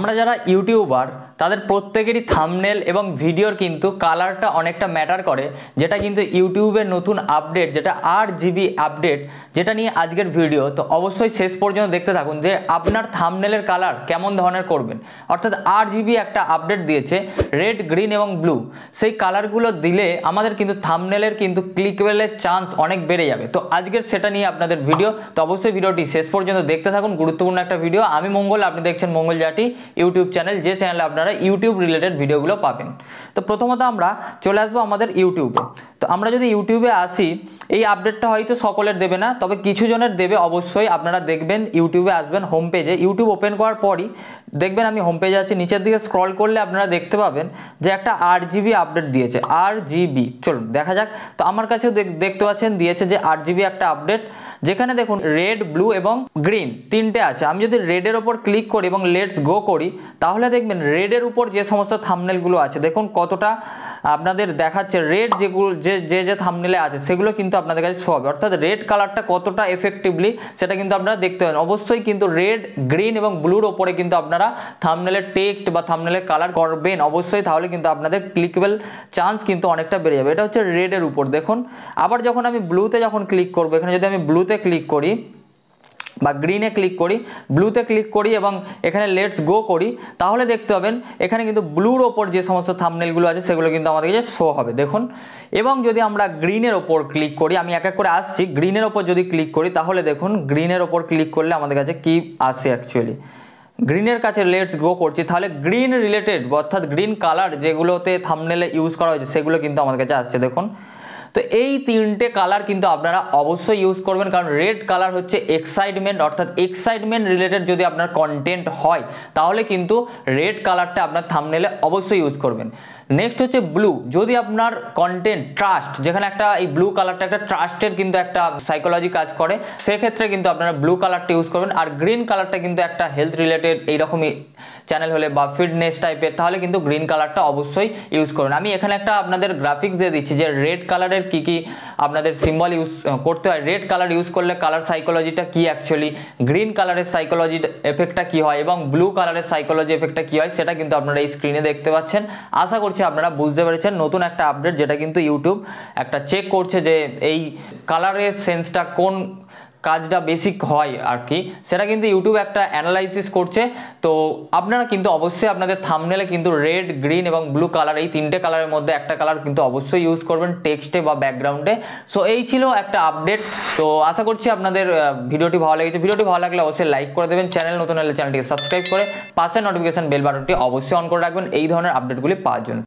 আমরা যারা ইউটিউবার তাদের প্রত্যেকেরই থাম্বনেল এবং ভিডিওর কিন্তু কালারটা অনেকটা ম্যাটার করে, যেটা কিন্তু ইউটিউবের নতুন আপডেট, যেটা RGB আপডেট, যেটা নিয়ে আজকের ভিডিও। তো অবশ্যই শেষ পর্যন্ত দেখতে থাকুন যে আপনার থাম্বনেলের কালার কেমন ধরনের করবেন। অর্থাৎ RGB একটা আপডেট দিয়েছে, রেড, গ্রিন এবং ব্লু। সেই কালারগুলো দিলে আমাদের কিন্তু থাম্বনেলের কিন্তু ক্লিকেবলের চান্স অনেক বেড়ে যাবে। তো আজকের সেটা নিয়ে আপনাদের ভিডিও। তো অবশ্যই ভিডিওটি শেষ পর্যন্ত দেখতে থাকুন, গুরুত্বপূর্ণ একটা ভিডিও। আমি মঙ্গল, আপনি দেখছেন মঙ্গল জাটি ইউটিউব চ্যানেল, যে চ্যানেলে আপনারা ইউটিউব রিলেটেড ভিডিওগুলো পাবেন। তো প্রথমত আমরা চলে আসবো আমাদের ইউটিউবে। তো আমরা যদি ইউটিউবে আসি, এই আপডেটটা হয়তো সকলের দেবে না, তবে কিছু জনের দেবে অবশ্যই। আপনারা দেখবেন ইউটিউবে আসবেন, হোম পেজে ইউটিউব ওপেন করার পরই দেখবেন আমি হোম পেজে আছি, নিচের দিকে স্ক্রল করলে আপনারা দেখতে পাবেন যে একটা RGB আপডেট দিয়েছে। RGB চলুন দেখা যাক। তো আমার কাছেও দেখতে পাচ্ছেন দিয়েছে যে RGB একটা আপডেট, যেখানে দেখুন রেড, ব্লু এবং গ্রিন তিনটে আছে। আমি যদি রেডের ওপর ক্লিক করি এবং লেটস গো করি, তাহলে দেখবেন রেডের উপর যে সমস্ত থাম্বনেলগুলো আছে দেখুন কতটা আপনাদের দেখাচ্ছে। রেড যেগুলো যে থাম্বনেলে আছে সেগুলো কিন্তু আপনাদের কাছে শো হবে। অর্থাৎ রেড কালারটা কতটা এফেক্টিভলি সেটা কিন্তু আপনারা দেখতে পাবেন। অবশ্যই কিন্তু রেড, গ্রিন এবং ব্লুর ওপরে কিন্তু আপনারা থাম্বনেলের টেক্সট বা থাম্বনেলের কালার করবেন অবশ্যই, তাহলে কিন্তু আপনাদের ক্লিকেবল চান্স কিন্তু অনেকটা বেড়ে যাবে। এটা হচ্ছে রেডের উপর দেখুন। আবার যখন আমি ব্লুতে যখন ক্লিক করবো, এখানে যদি আমি ব্লুতে ক্লিক করি বা গ্রিনে ক্লিক করি, ব্লুতে ক্লিক করি এবং এখানে লেটস গো করি, তাহলে দেখতে পাবেন এখানে কিন্তু ব্লুর ওপর যে সমস্ত থাম্বনেলগুলো আছে সেগুলো কিন্তু আমাদের কাছে শো হবে দেখুন। এবং যদি আমরা গ্রিনের ওপর ক্লিক করি, আমি এক এক করে আসছি, গ্রিনের ওপর যদি ক্লিক করি তাহলে দেখুন গ্রিনের ওপর ক্লিক করলে আমাদের কাছে কি আসে। অ্যাকচুয়ালি গ্রিনের কাছে লেটস গো করছি, তাহলে গ্রিন রিলেটেড অর্থাৎ গ্রিন কালার যেগুলোতে থাম্বনেলে ইউজ করা হয়েছে সেগুলো কিন্তু আমাদের কাছে আসছে দেখুন। তো এই তিনটে কালার কিন্তু আপনারা অবশ্যই ইউজ করবেন, কারণ রেড কালার হচ্ছে এক্সাইটমেন্ট, অর্থাৎ এক্সাইটমেন্ট রিলেটেড যদি আপনার কন্টেন্ট হয় তাহলে কিন্তু রেড কালারটা আপনার থাম্বনেলে অবশ্যই ইউজ করবেন। নেক্সট হচ্ছে ব্লু, যদি আপনার কন্টেন্ট ট্রাস্ট, যেখানে একটা এই ব্লু কালারটা একটা ট্রাস্টের কিন্তু একটা সাইকোলজি কাজ করে, সেক্ষেত্রে কিন্তু আপনারা ব্লু কালারটা ইউজ করবেন। আর গ্রিন কালারটা কিন্তু একটা হেলথ রিলেটেড এইরকমই চ্যানেল হলে বা ফিটনেস টাইপের, তাহলে কিন্তু গ্রিন কালারটা অবশ্যই ইউজ করবেন। আমি এখানে একটা আপনাদের গ্রাফিক্স দিয়ে দিচ্ছি যে রেড কালারের কি কি আপনাদের সিম্বল ইউজ করতে হয়, রেড কালার ইউজ করলে কালার সাইকোলজিটা কি অ্যাকচুয়ালি, গ্রিন কালারের সাইকোলজি এফেক্টটা কি হয় এবং ব্লু কালারের সাইকোলজি এফেক্টটা কি হয়, সেটা কিন্তু আপনারা এই স্ক্রিনে দেখতে পাচ্ছেন। আশা করছি আপনারা বুঝতে পেরেছেন। নতুন একটা আপডেট যেটা কিন্তু ইউটিউব একটা চেক করছে যে এই কালারের সেন্সটা কোন কাজটা বেসিক হয় আর কি, সেটা কিন্তু ইউটিউব একটা অ্যানালাইসিস করছে। তো আপনারা কিন্তু অবশ্যই আপনাদের থাম্বনেলে কিন্তু রেড, গ্রিন এবং ব্লু কালার, এই তিনটে কালারের মধ্যে একটা কালার কিন্তু অবশ্যই ইউজ করবেন টেক্সটে বা ব্যাকগ্রাউন্ডে। সো এই ছিল একটা আপডেট। তো আশা করছি আপনাদের ভিডিওটি ভালো লেগেছে। ভিডিওটি ভালো লাগলে অবশ্যই লাইক করে দেবেন, চ্যানেল নতুন হলে চ্যানেলটিকে সাবস্ক্রাইব করে পাশে নোটিফিকেশন বেল বাটনটি অবশ্যই অন করে রাখবেন এই ধরনের আপডেটগুলি পাওয়ার জন্য।